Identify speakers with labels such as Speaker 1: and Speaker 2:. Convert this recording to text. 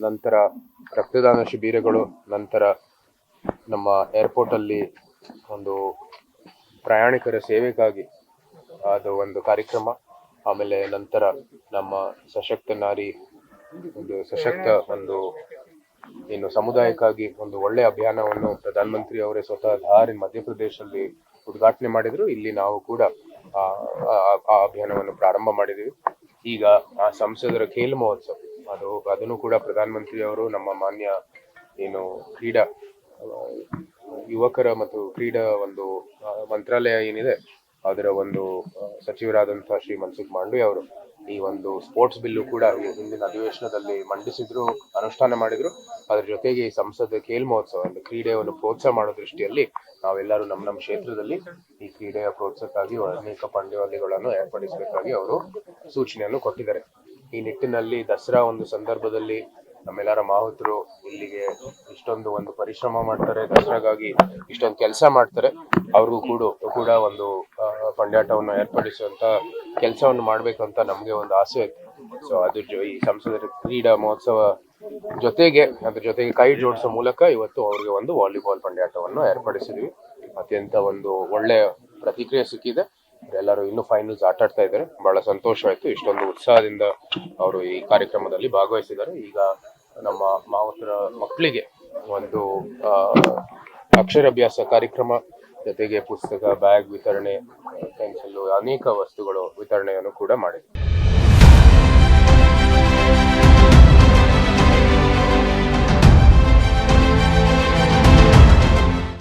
Speaker 1: ನಂತರ ರಕ್ತದಾನ ಶಿಬಿರಗಳು, ನಂತರ ನಮ್ಮ ಏರ್ಪೋರ್ಟಲ್ಲಿ ಒಂದು ಪ್ರಯಾಣಿಕರ ಸೇವೆಗಾಗಿ ಅದು ಒಂದು ಕಾರ್ಯಕ್ರಮ, ಆಮೇಲೆ ನಂತರ ನಮ್ಮ ಸಶಕ್ತ ನಾರಿ ಒಂದು ಏನು ಸಮುದಾಯಕ್ಕಾಗಿ ಒಂದು ಒಳ್ಳೆ ಅಭಿಯಾನವನ್ನು ಪ್ರಧಾನಮಂತ್ರಿ ಅವರೇ ಸ್ವತಃ ಧಾರ್ ಮಧ್ಯಪ್ರದೇಶದಲ್ಲಿ ಉದ್ಘಾಟನೆ ಮಾಡಿದ್ರು. ಇಲ್ಲಿ ನಾವು ಕೂಡ ಆ ಅಭಿಯಾನವನ್ನು ಪ್ರಾರಂಭ ಮಾಡಿದ್ದೀವಿ. ಈಗ ಆ ಸಂಸದರ ಖೇಲ್ ಮಹೋತ್ಸವ ಅದನ್ನು ಕೂಡ ಪ್ರಧಾನಮಂತ್ರಿ ಅವರು ನಮ್ಮ ಮಾನ್ಯ ಏನು ಕ್ರೀಡಾ ಯುವಕರ ಮತ್ತು ಕ್ರೀಡಾ ಒಂದು ಮಂತ್ರಾಲಯ ಏನಿದೆ ಅದರ ಒಂದು ಸಚಿವರಾದಂತಹ ಶ್ರೀ ಮನ್ಸುಖ್ ಮಾಂಡವಿಯಾ ಅವರು ಈ ಒಂದು ಸ್ಪೋರ್ಟ್ಸ್ ಬಿಲ್ಲು ಕೂಡ ಹಿಂದಿನ ಅಧಿವೇಶನದಲ್ಲಿ ಮಂಡಿಸಿದ್ರು, ಅನುಷ್ಠಾನ ಮಾಡಿದ್ರು. ಅದ್ರ ಜೊತೆಗೆ ಈ ಸಂಸದ ಖೇಲ್ ಮಹೋತ್ಸವ ಅಂದ್ರೆ ಕ್ರೀಡೆಯನ್ನು ಪ್ರೋತ್ಸಾಹ ಮಾಡೋ ದೃಷ್ಟಿಯಲ್ಲಿ ನಾವೆಲ್ಲರೂ ನಮ್ಮ ಕ್ಷೇತ್ರದಲ್ಲಿ ಈ ಕ್ರೀಡೆಯ ಪ್ರೋತ್ಸಾಹಕ್ಕಾಗಿ ಅನೇಕ ಪಂದ್ಯಾವಳಿಗಳನ್ನು ಏರ್ಪಡಿಸಬೇಕಾಗಿ ಅವರು ಸೂಚನೆಯನ್ನು ಕೊಟ್ಟಿದ್ದಾರೆ. ಈ ನಿಟ್ಟಿನಲ್ಲಿ ದಸರಾ ಒಂದು ಸಂದರ್ಭದಲ್ಲಿ ನಮ್ಮೆಲ್ಲರ ಮಾಹುತರು ಇಲ್ಲಿಗೆ ಇಷ್ಟೊಂದು ಒಂದು ಪರಿಶ್ರಮ ಮಾಡ್ತಾರೆ, ದಸರಾಗಾಗಿ ಇಷ್ಟೊಂದು ಕೆಲಸ ಮಾಡ್ತಾರೆ. ಅವ್ರಿಗೂ ಕೂಡ ಒಂದು ಪಂದ್ಯಾಟವನ್ನು ಏರ್ಪಡಿಸುವಂತ ಕೆಲಸವನ್ನು ಮಾಡ್ಬೇಕು ಅಂತ ನಮ್ಗೆ ಒಂದು ಆಸೆ ಇತ್ತು. ಸೊ ಈ ಸಂಸದರ ಕ್ರೀಡಾ ಮಹೋತ್ಸವ ಅದ್ರ ಜೊತೆಗೆ ಕೈ ಜೋಡಿಸೋ ಮೂಲಕ ಇವತ್ತು ಅವ್ರಿಗೆ ಒಂದು ವಾಲಿಬಾಲ್ ಪಂದ್ಯಾಟವನ್ನು ಏರ್ಪಡಿಸಿದ್ವಿ. ಅತ್ಯಂತ ಒಂದು ಒಳ್ಳೆಯ ಪ್ರತಿಕ್ರಿಯೆ ಸಿಕ್ಕಿದೆ. ಎಲ್ಲರೂ ಇನ್ನೂ ಫೈನಲ್ಸ್ ಆಟ ಆಡ್ತಾ ಇದ್ದಾರೆ. ಬಹಳ ಸಂತೋಷ ಆಯ್ತು, ಇಷ್ಟೊಂದು ಉತ್ಸಾಹದಿಂದ ಅವರು ಈ ಕಾರ್ಯಕ್ರಮದಲ್ಲಿ ಭಾಗವಹಿಸಿದ್ದಾರೆ. ಈಗ ನಮ್ಮ ಮಾವುತರ ಮಕ್ಕಳಿಗೆ ಒಂದು ಅಕ್ಷರಾಭ್ಯಾಸ ಕಾರ್ಯಕ್ರಮ ಜೊತೆಗೆ ಪುಸ್ತಕ, ಬ್ಯಾಗ್ ವಿತರಣೆ, ಪೆನ್ಸಿಲ್, ಅನೇಕ ವಸ್ತುಗಳು ವಿತರಣೆಯನ್ನು ಕೂಡ ಮಾಡಿದೆ.